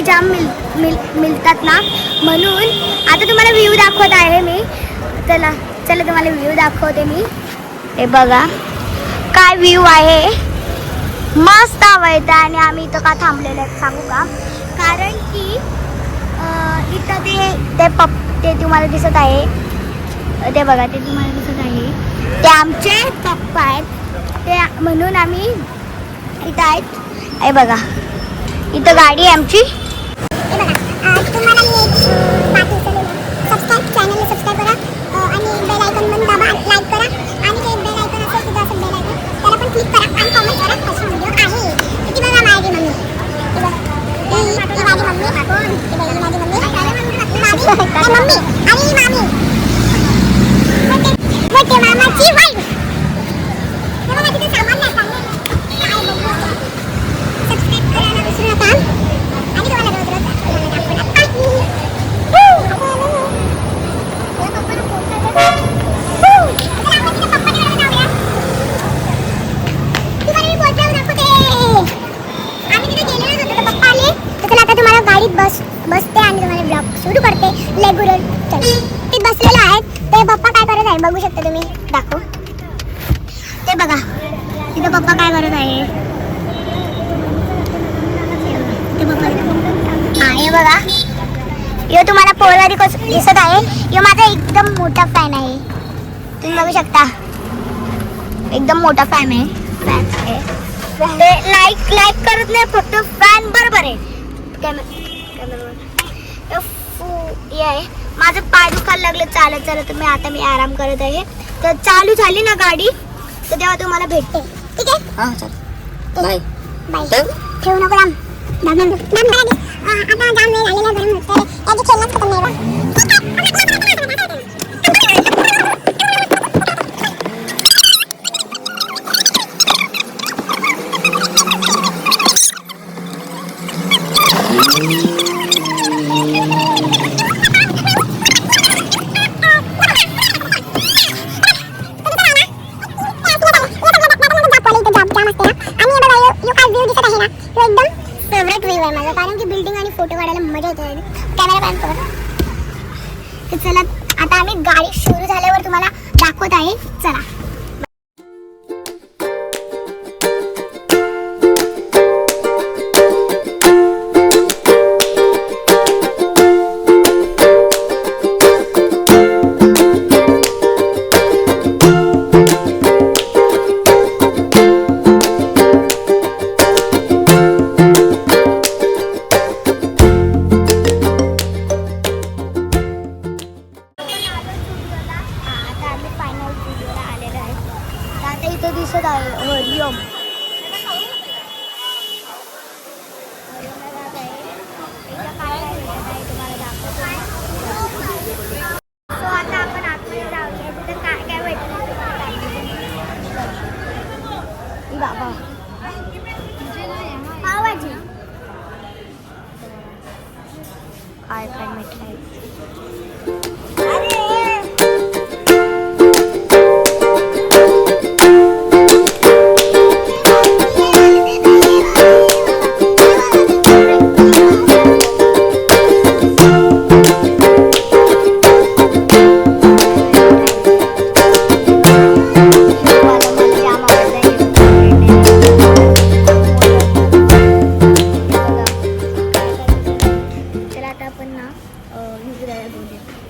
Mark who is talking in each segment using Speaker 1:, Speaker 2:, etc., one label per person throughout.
Speaker 1: कपडे जाम मिळतात ना, म्हणून आता तुम्हाला व्ह्यू दाखवत आहे मी. चला चला तुम्हाला व्ह्यू दाखवते मी. हे बघा काय व्ह्यू आहे, मस्त आवडतं. आणि आम्ही इथं का थांबलेलं आहे सांगू का, कारण की इथं ते तुम्हाला दिसत आहे, ते बघा ते तुम्हाला दिसत आहे, ते आमचे पप्पा आहेत, ते म्हणून आम्ही इथं आहेत. हे बघा इथं गाडी आहे आमची. तुम्हाला मी चॅनलला सबस्क्राईब करा आणि बेल आयकॉन पण दाबा, लाईक करा आणि ते बेल आयकॉन असेल सुद्धा असं बेल आयकॉन त्याला पण क्लिक करा आणि कमेंट करा कशी व्हिडिओ आहे. किती बघा माझी मम्मी, ती माझी मम्मी, मम्मी आणि मामी, मोठे मामाची वाईफ. हे बघा तिथे सामान नाही सबस्क्राईब करायला विसरू नका आणि तुम्हाला रोज रोज बसते आणि तुम्हाला ब्लॉग सुरू करते. रेग्युलर ते बसलेले आहेत, ते पप्पा काय करत आहे बघू शकता तुम्ही, दाखव. ते बघा तिथं पप्पा काय करत आहे, ते पप्पा. हा हे बघा, यो तुम्हाला पोळवारी दिसत आहे, यो माझा एकदम मोठा फॅन आहे, तुम्ही बघू शकता. एकदम मोठा फॅन आहे. ते लाईक करत नाही, फक्त फॅन बरोबर आहे. हे आहे माझं पाय दुखायला लागलं चालत चालत, मी आता आराम करत आहे. तर चालू झाली ना गाडी तर तेव्हा तुम्हाला भेटते, ठीक आहे.
Speaker 2: हां चल बाय
Speaker 1: बाय. ठेवू नको राम. आता जाम नाही झालेला गरम होतं, याची खेळणंच खतम नाही बा. फेवरेट व्ह्यू आहे माझा, कारण की बिल्डिंग आणि फोटो काढायला मजा येते. कॅमेरा बॅन कर. तर चला आता आम्ही गाडी सुरू झाल्यावर तुम्हाला दाखवत आहे. चला दिसत आहे हरिओम. आता आपण आतमध्ये जाऊया, तिथे काय काय भेटलं बाबा. पावभाजी काय काय मिठाई.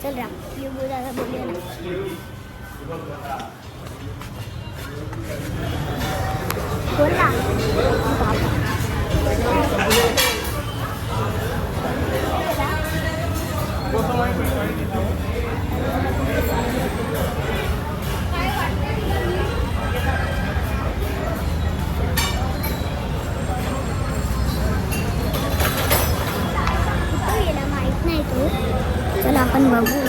Speaker 1: चल राम युगो दादा बोलूया ना. बोल ना. माहित नाही तू, चला आपण बघू.